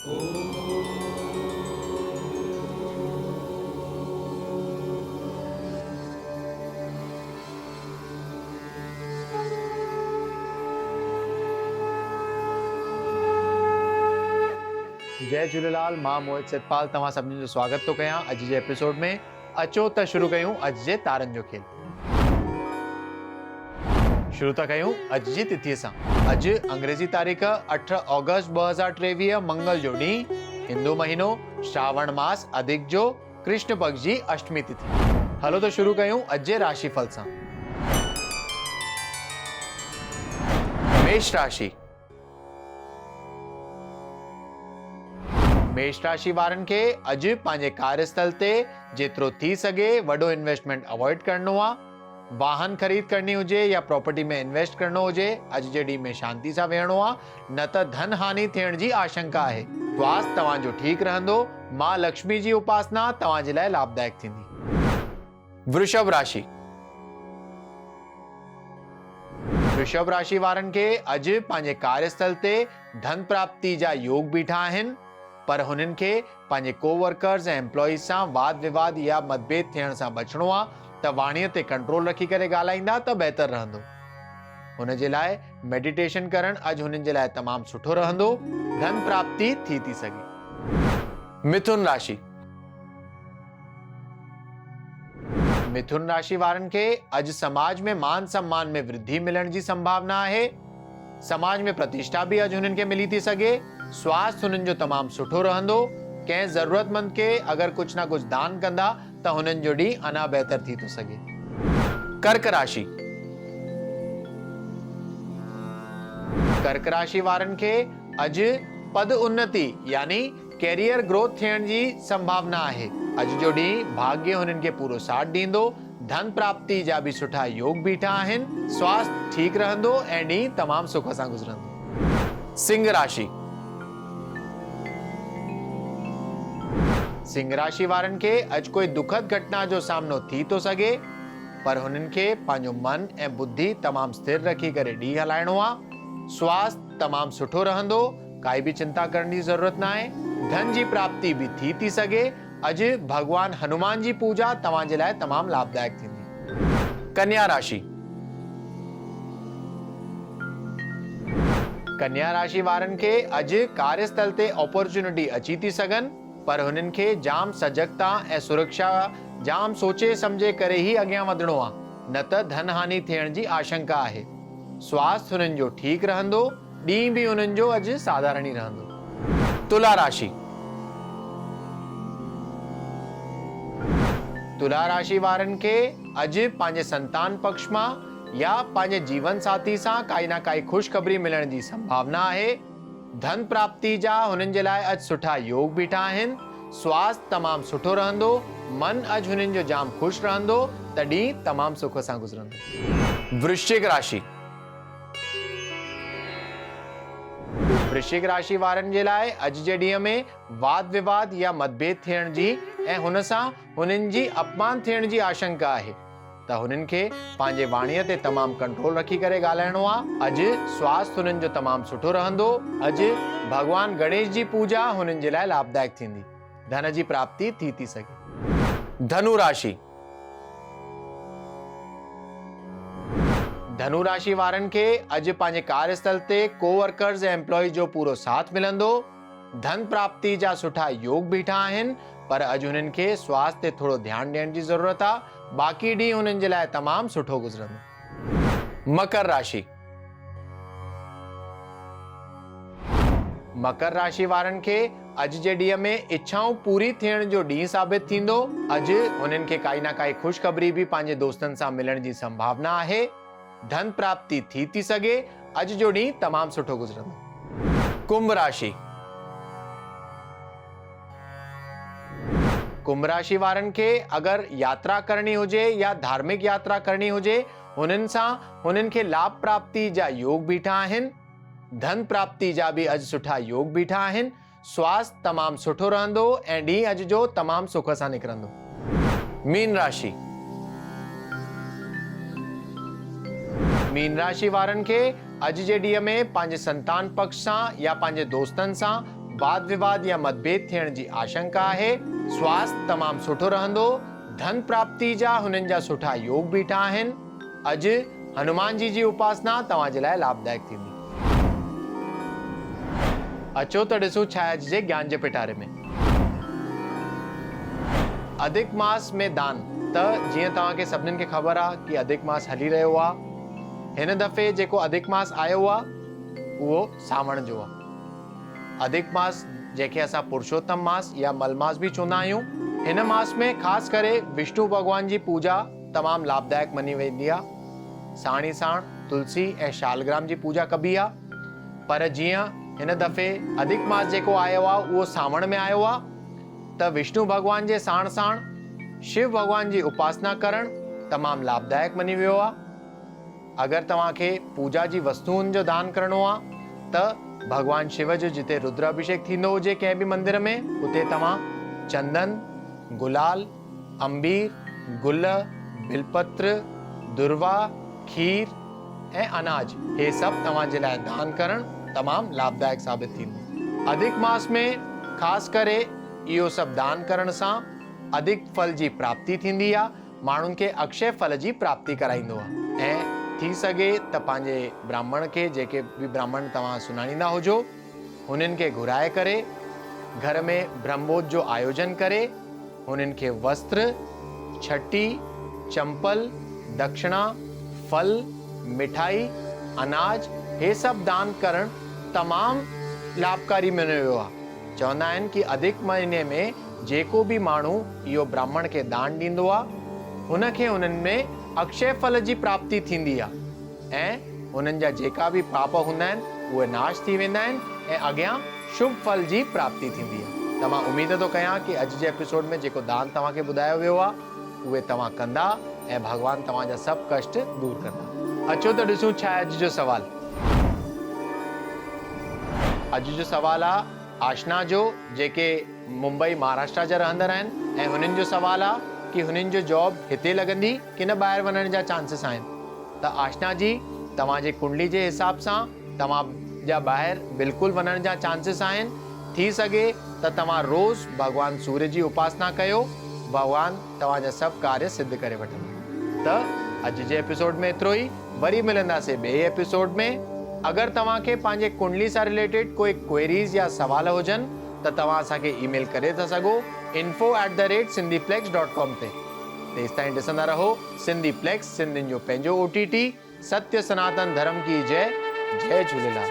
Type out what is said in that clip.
जय झूलेलाल, मां मोहित सतपाल तव्हां सभिनी जो स्वागत थो कयां अॼु जे एपिसोड में। अचो त शुरू कयूं अॼु जे तारनि जो खेल। शुरू था कयूं अॼु जी तिथीअ सां। अॼु अंग्रेजी तारीख़ 8 ऑगस्ट 2023 मंगल जो ॾींहुं, हिंदू महीनो श्रावण मास अधिक जो कृष्ण पक्ष जी अष्टमी तिथि। हलो तो शुरू कयूं अॼु जे राशिफल सां। मेष राशि। मेष राशि वारनि खे अॼु पंहिंजे कार्यस्थल ते जेतिरो थी सघे वॾो इन्वेस्टमेंट अवॉइड करणो आहे। वाहन ख़रीद करणी हुजे या प्रॉपर्टी में इन्वेस्ट करणो हुजे, अॼु जे ॾींहं में शांति सां वेहणो आहे, न त धन हानि थियण जी आशंका आहे। स्वास्थ्य तव्हांजो ठीकु रहंदो। मां लक्ष्मी जी उपासना तव्हांजे लाइ लाभदायक थींदी। वृषभ राशि। वृषभ राशि वारनि खे अॼु पंहिंजे कार्यस्थल ते धन प्राप्ति जा योग बीठा आहिनि, पर हुननि खे पंहिंजे कोवर्कर्स ऐं एम्प्लॉइज सां वाद विवाद या मतभेद थियण सां बचणो आहे, त वाणीअ ते कंट्रोल रखी करे ॻाल्हाईंदा त बहितर रहंदो। हुन जे लाइ मेडिटेशन करणु अॼु हुननि जे लाइ तमामु सुठो रहंदो। धन प्राप्ति थी सघे। मिथुन राशि। मिथुन राशि वारनि खे अॼु समाज में मान सम्मान में वृद्धि मिलण जी संभावना आहे। समाज में प्रतिष्ठा भी अॼु हुननि खे मिली थी सघे। स्वास्थ्य हुननि जो तमामु सुठो रहंदो। कंहिं ज़रूरतमंद खे अगर कुछ ना कुछ दान कंदा त हुननि जो ॾींहुं अञा बहितर थी थो सघे। कर्क राशि। कर्क राशि वारनि खे अॼु पद उन्नति यानी कैरियर ग्रोथ थियण जी संभावना आहे। अॼु जो ॾींहुं भाग्य हुननि खे पूरो साथ ॾींदो। धन प्राप्ति जा भी सुठा योग बीठा आहिनि। स्वास्थ्य ठीकु रहंदो ऐं ॾींहुं तमामु सुख सां गुज़रंदो। सिंह राशि। सिंह राशि वारनि खे अॼु कोई दुखद घटना जो सामनो थी थो सघे, पर हुननि खे पंहिंजो मन ऐं बुद्धि तमामु स्थिर रखी करे ॾींहुं हलाइणो आहे। स्वास्थ्य तमामु सुठो रहंदो। काई भी चिंता करण जी ज़रूरत न आहे। धन जी प्राप्ति भी थी सघे। अॼु भगवान हनुमान जी पूजा तव्हांजे लाइ तमामु लाभदायक थींदी। कन्या राशि। कन्या राशि वारनि खे अॼु कार्यस्थल ते अपॉर्चुनिटी अची थी सघनि, पर हुननि खे जाम सजगता ऐं सुरक्षा जाम सोचे समझे करे ही अॻियां वधणो आहे, न त धन हानि थियण जी आशंका आहे। स्वास्थ्य हुननि जो ठीकु रहंदो। ॾींहुं भी हुननि जो अॼु साधारण ई रहंदो। तुला राशि। तुला राशि वारनि खे अॼु पंहिंजे संतान पक्ष मां या पंहिंजे जीवन साथी सां काई ना काई ख़ुशख़बरी मिलण जी संभावना आहे। धन प्राप्ति जा हुननि जे लाइ अॼु सुठा योग बीठा आहिनि। स्वास्थ्य तमामु सुठो रहंदो। मन अॼु हुननि जो जाम ख़ुशि रहंदो, त ॾींहुं तमामु सुख सां गुज़रंदो। वृश्चिक राशि। वृश्चिक राशि वारनि जे लाइ अॼु जे ॾींहं में वाद विवाद या मतभेद थियण जी ऐं हुन सां हुननि जी अपमान थियण जी आशंका आहे, त हुननि खे पंहिंजे वाणीअ ते तमामु कंट्रोल रखी करे ॻाल्हाइणो आहे। अॼु स्वास्थ्य हुननि जो तमामु सुठो रहंदो। अॼु भगवान गणेश जी पूजा हुननि जे लाइ लाभदायक थींदी। धन जी प्राप्ति थी सघे। धनु राशि। धनु राशि वारनि खे अॼु पंहिंजे कार्यस्थल ते कोवर्कर्स ऐं एम्प्लॉइज जो पूरो साथ मिलंदो। धन प्राप्ति जा सुठा योग बीठा आहिनि, पर अॼु हुननि खे स्वास्थ्य ते थोरो ध्यानु ॾियण जी ज़रूरत आहे। बाक़ी ॾींहुं हुननि जे लाइ तमामु सुठो गुज़रंदो। मकर राशि। मकर राशि वारनि खे अॼु जे ॾींहं में इच्छाऊं पूरी थियण जो ॾींहुं साबित थींदो। अॼु हुननि खे काई ना काई ख़ुशख़बरी भी पंहिंजे दोस्तनि सां मिलण जी संभावना आहे। धन प्राप्ति थी सघे। अॼु जो ॾींहुं तमामु सुठो गुज़रंदो। कुंभ राशि। कुंभ राशि वारनि खे अगर यात्रा करणी हुजे या धार्मिक यात्रा करणी हुजे, हुननि सां हुननि खे लाभ प्राप्ति जा योग बीठा आहिनि। धन प्राप्ति जा भी अॼु सुठा योग बीठा आहिनि। स्वास्थ्य तमामु सुठो रहंदो ऐं ॾींहुं अॼु जो तमामु सुख सां निकिरंदो। मीन राशि। मीन राशि वारनि खे अॼु जे ॾींहं में पंहिंजे संतान पक्ष सां या पंहिंजे दोस्तनि सां वाद विवाद या मतभेद थियण जी आशंका आहे। स्वास्थ्य तमाम सुठो रहंदो। धन प्राप्ति जा हुननि जा सुठा योग बीठा आहिनि। अॼु हनुमान जी उपासना तव्हां जे लाइ लाभदायक थींदी। अचो त ॾिसूं छा आहे अॼु जे ज्ञान जे पिटारे में। अधिक मास में दान। त जीअं तव्हांखे सभिनीनि खे ख़बर आहे कि अधिक मास हली रहियो आहे। हिन दफ़े जेको अधिक मास आयो आहे उहो सावण जो आहे। अधिक मास जंहिंखे असां पुरुषोत्तम मास या मलमास भी चवंदा आहियूं। हिन मास में ख़ासि करे विष्णु भगवान जी पूजा तमामु लाभदायक मनी वेंदी आहे। साण ई साण तुलसी ऐं शालग्राम जी पूजा कबी आहे। पर जीअं हिन दफ़े अधिक मास जेको आयो आहे उहो सावण में आयो आहे, त विष्णु भगवान जे साण साण शिव भगवान जी उपासना करण तमामु लाभदायक मनी वियो आहे। अगर तव्हांखे पूजा जी वस्तुअनि जो दान करणो आहे त भगवान शिव जो जिते रुद्राभिषेक थींदो हुजे कंहिं बि मंदिर में, उते तव्हां चंदन, गुलाल, अंबीर, गुल, बिलपत्र, दुर्वा, खीर ऐं अनाज, हे सभु तव्हां जे लाइ दान करण तमामु लाभदायक साबित थींदो। अधिक मास में ख़ासि करे इहो सभु दान करण सां अधिक फल जी प्राप्ति थींदी आहे। माण्हुनि खे अक्षय फल जी प्राप्ति कराईंदो आहे। ऐं थी सघे त पंहिंजे ब्राह्मण खे, जेके बि ब्राह्मण तव्हां सुञाणींदा हुजो, हुननि खे घुराए करे घर में ब्रह्मोत्सव जो आयोजन करे हुननि खे वस्त्र, छटी, चंपल, दक्षिणा, फल, मिठाई, अनाज, हे सभु दान करण तमामु लाभकारी मञियो वियो आहे। चवंदा आहिनि कि अधिक महीने में जेको भी माण्हू इहो ब्राह्मण खे दान ॾींदो आहे, हुनखे हुननि में अक्षय फल जी प्राप्ति थींदी आहे ऐं हुननि जा जेका भी पाप हूंदा आहिनि उहे नाश थी वेंदा आहिनि ऐं अॻियां शुभ फल जी प्राप्ति थींदी आहे। त मां उमेद थो कयां कि अॼु जे एपिसोड में जेको दान तव्हांखे ॿुधायो वियो आहे उहे तव्हां कंदा ऐं भगवान तव्हांजा सभु कष्ट दूर कंदा। अचो त ॾिसूं छा आहे अॼु जो सवाल। अॼु जो सवाल आहे आशना जो, जेके मुंबई महाराष्ट्र जा रहंदड़ आहिनि, ऐं हुननि जो सवाल आहे कि हुननि जो जॉब हिते लॻंदी कि न ॿाहिरि वञण जा चांसिस आहिनि। त आशना जी, तव्हांजी कुंडली जे हिसाब सां तव्हां जा ॿाहिरि बिल्कुलु वञण जा चांसिस आहिनि। थी सघे त तव्हां रोज़ भगवान सूर्य जी उपासना कयो, भगवान तव्हांजा सभु कार्य सिद्ध करे वठंदो। त अॼु जे एपिसोड में एतिरो ई। वरी मिलंदासीं ॿिए एपिसोड में। अगर तव्हांखे पंहिंजे कुंडली सां रिलेटेड कोई क्वेरीज़ या सवाल हुजनि त तव्हां असांखे ईमेल करे था सघो info@sindhiplex.com ते। तेसिताईं ॾिसंदा रहो सिंधीप्लेक्स, सिंधियुनि जो पंहिंजो OTT। सत्य सनातन धर्म की जय। जय झूलेलाल।